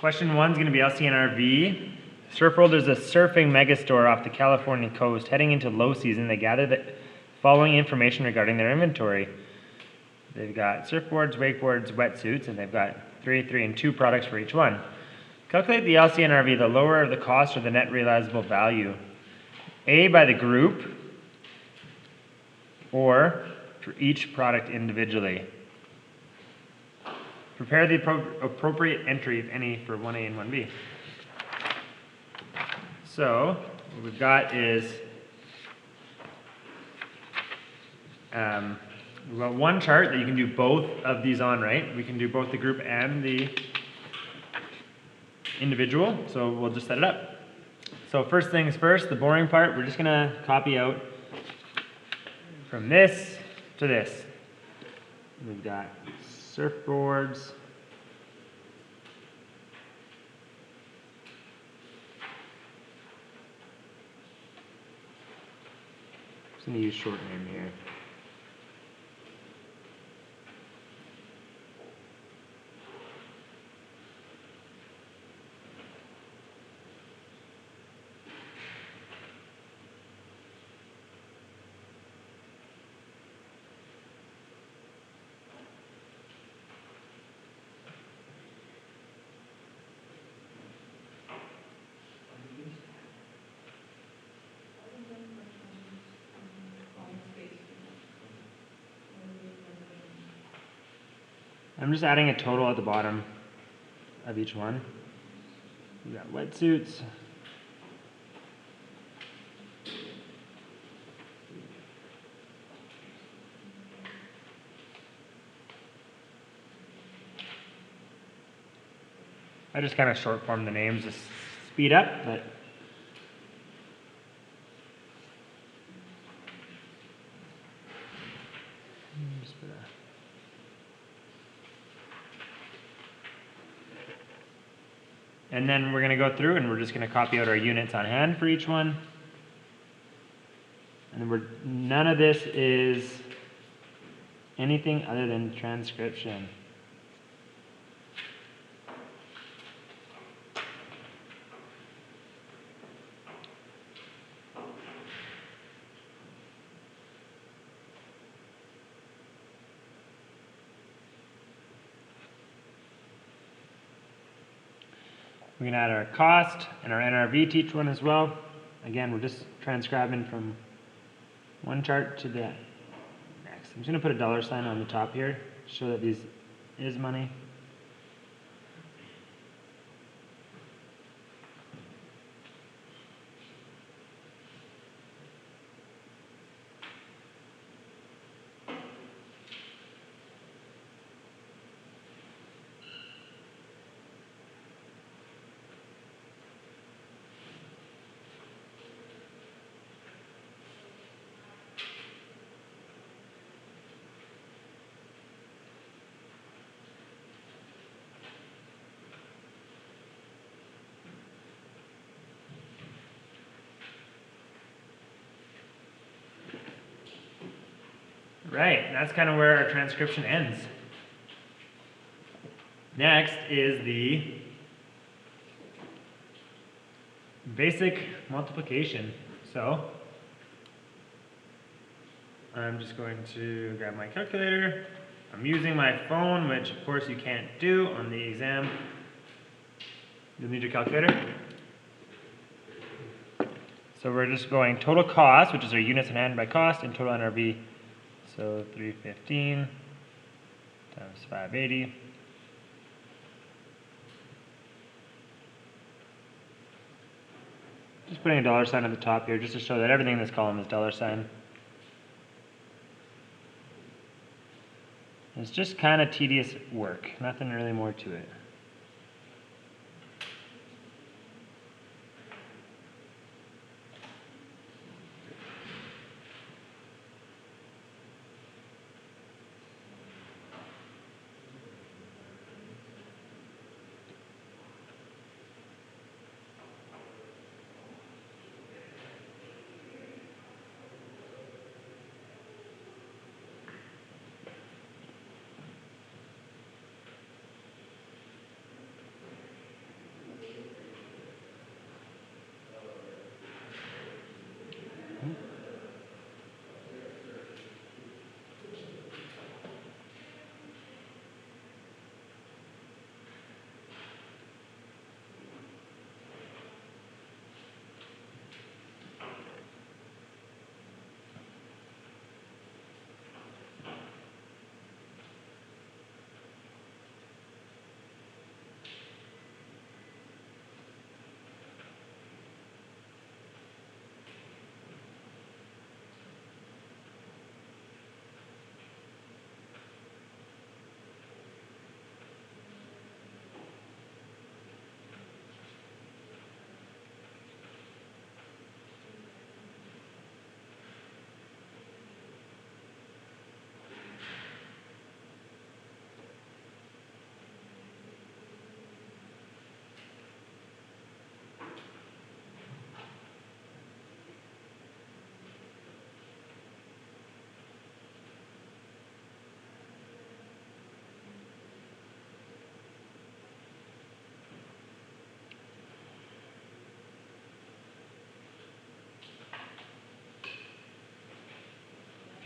Question 1 is going to be LCNRV. Surf World is a surfing megastore off the California coast. Heading into low season, they gather the following information regarding their inventory. They've got surfboards, wakeboards, wetsuits, and they've got 3, 3, and 2 products for each one. Calculate the LCNRV, the lower the cost or the net realizable value. A, by the group, or for each product individually. Prepare the appropriate entry, if any, for 1A and 1B. So, what we've got is we've got one chart that you can do both of these on, right? We can do both the group and the individual, so we'll just set it up. So first things first, the boring part, we're just gonna copy out from this to this. We've got surfboards, I'm just gonna use short name here. I'm just adding a total at the bottom of each one. We've got wetsuits. I just kind of short form the names to speed up, but and then we're going to go through and we're just going to copy out our units on hand for each one. And then none of this is anything other than transcription. We can add our cost and our NRV to each one as well. Again, we're just transcribing from one chart to the next. I'm just going to put a dollar sign on the top here to show that these is money. Right, that's kind of where our transcription ends. Next is the basic multiplication. So I'm just going to grab my calculator. I'm using my phone, which of course you can't do on the exam. You'll need your calculator. So we're just going total cost, which is our units in hand by cost, and total NRV. So 315 times 580. Just putting a dollar sign at the top here just to show that everything in this column is dollar sign. It's just kind of tedious work, nothing really more to it.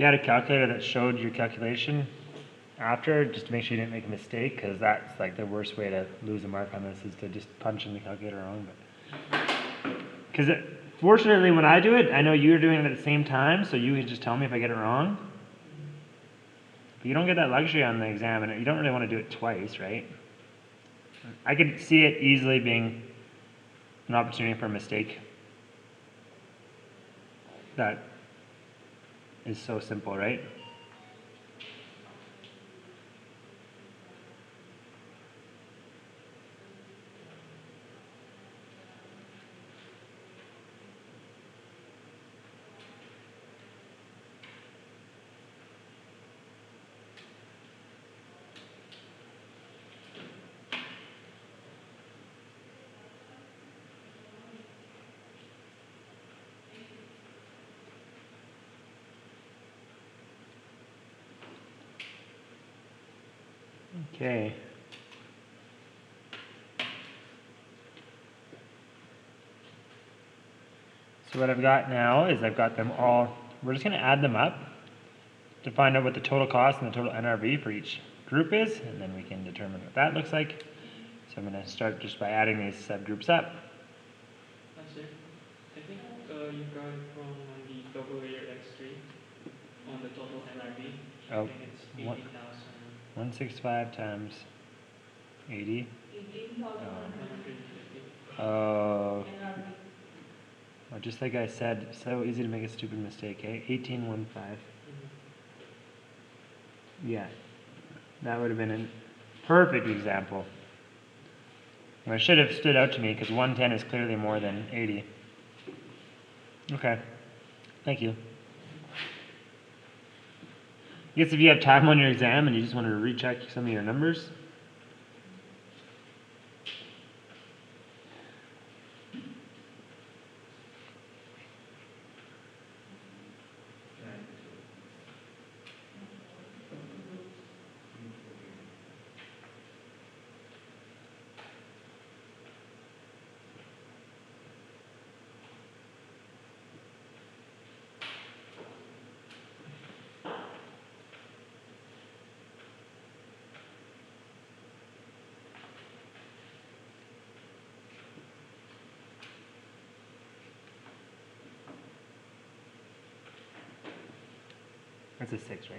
you had a calculator that showed your calculation after, just to make sure you didn't make a mistake, because that's like the worst way to lose a mark on this is to just punch in the calculator wrong. Because fortunately, when I do it, I know you're doing it at the same time, so you can just tell me if I get it wrong. But you don't get that luxury on the exam, and you don't really want to do it twice, right? I could see it easily being an opportunity for a mistake that is so simple, right? Okay. So what I've got now is I've got them all, we're just going to add them up to find out what the total cost and the total NRV for each group is, and then we can determine what that looks like. So I'm going to start just by adding these subgroups up. Sir, I think you got it from the double layer X3 on the total NRV. Oh, I think it's 80,000. 165 times 80. 150. Oh, just like I said, so easy to make a stupid mistake, eh? 1815. Yeah, that would have been a perfect example. And it should have stood out to me because 110 is clearly more than 80. Okay, thank you. I guess if you have time on your exam and you just wanted to recheck some of your numbers, that's a 6, right?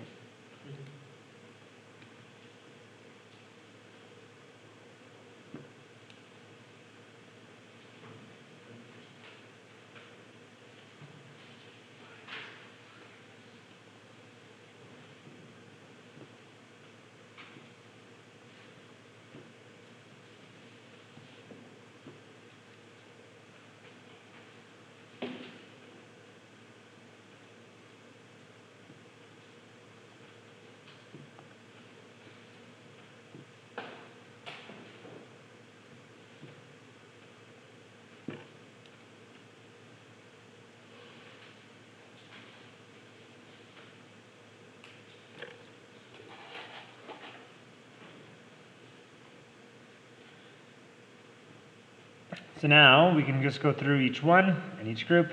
So now we can just go through each one and each group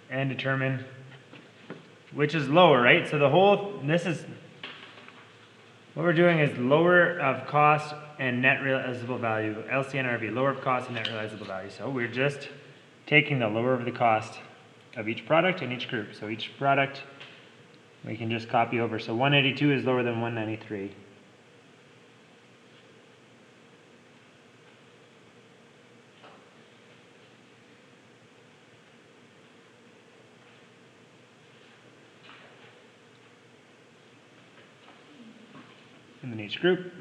and determine which is lower, right? So the whole, this is, what we're doing is lower of cost and net realizable value, LCNRV, lower of cost and net realizable value. So we're just taking the lower of the cost of each product in each group. So each product we can just copy over. So 182 is lower than 193. And then each group.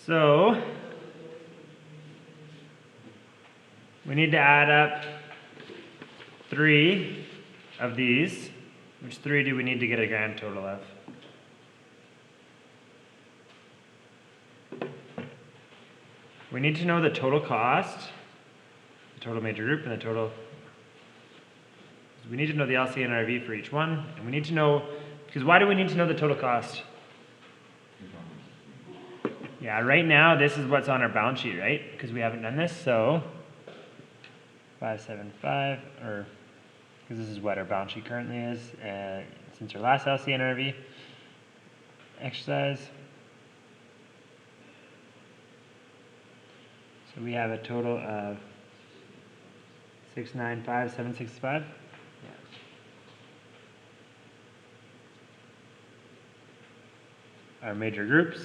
So we need to add up 3 of these. Which 3 do we need to get a grand total of? We need to know the total cost, the total major group, and the total. We need to know the LC and RV for each one, and we need to know, because why do we need to know the total cost? Yeah, right now this is what's on our balance sheet, right? Because we haven't done this, so 575, or because this is what our balance sheet currently is, since our last LC and RV exercise. So we have a total of 695,765. Yeah. Our major groups.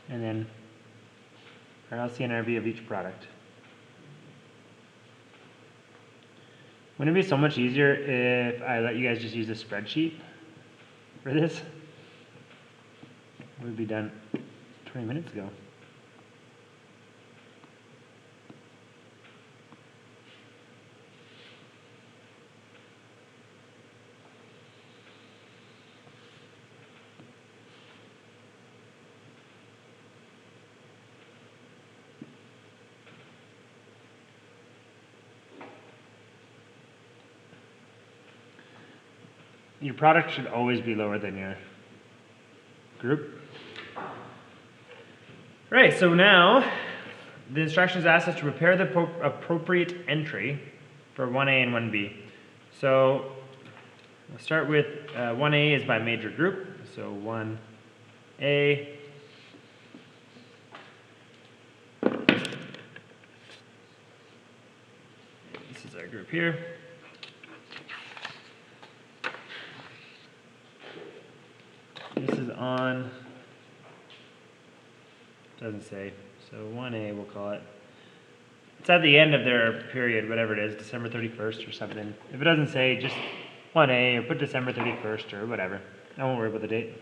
And then our LC and RV of each product. Wouldn't it be so much easier if I let you guys just use a spreadsheet for this? We'd be done 20 minutes ago. Your product should always be lower than your group. Right, so now the instructions ask us to prepare the appropriate entry for 1A and 1B. So we'll start with 1A is by major group. So 1A. This is our group here. This is on, doesn't say, so 1A we'll call it. It's at the end of their period, whatever it is, December 31st or something. If it doesn't say, just 1A or put December 31st or whatever. I won't worry about the date.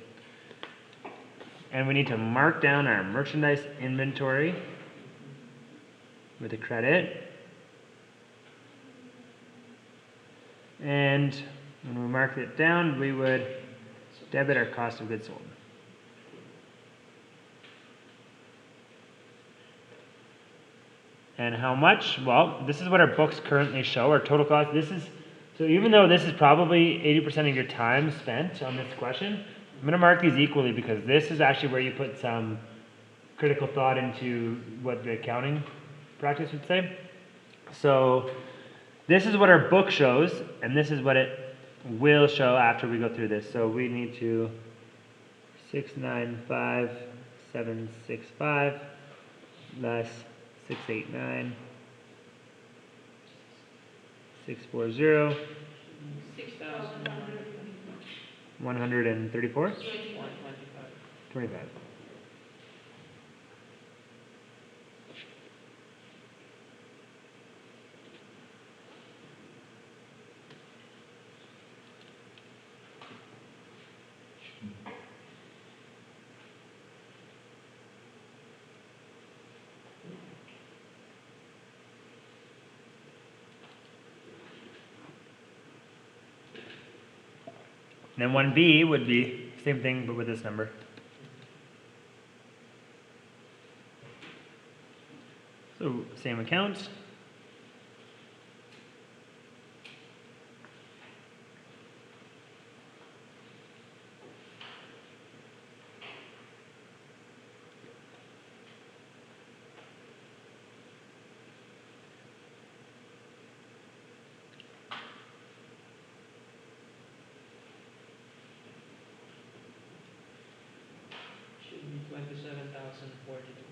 And we need to mark down our merchandise inventory with a credit. And when we mark it down, we would debit our cost of goods sold. And how much? Well, this is what our books currently show, our total cost. This is, so even though this is probably 80% of your time spent on this question, I'm going to mark these equally because this is actually where you put some critical thought into what the accounting practice would say. So this is what our book shows, and this is what it will show after we go through this. So we need to 695,765 less 689 640 134 25. And then 1B would be same thing but with this number. So same account. Should be 27,042.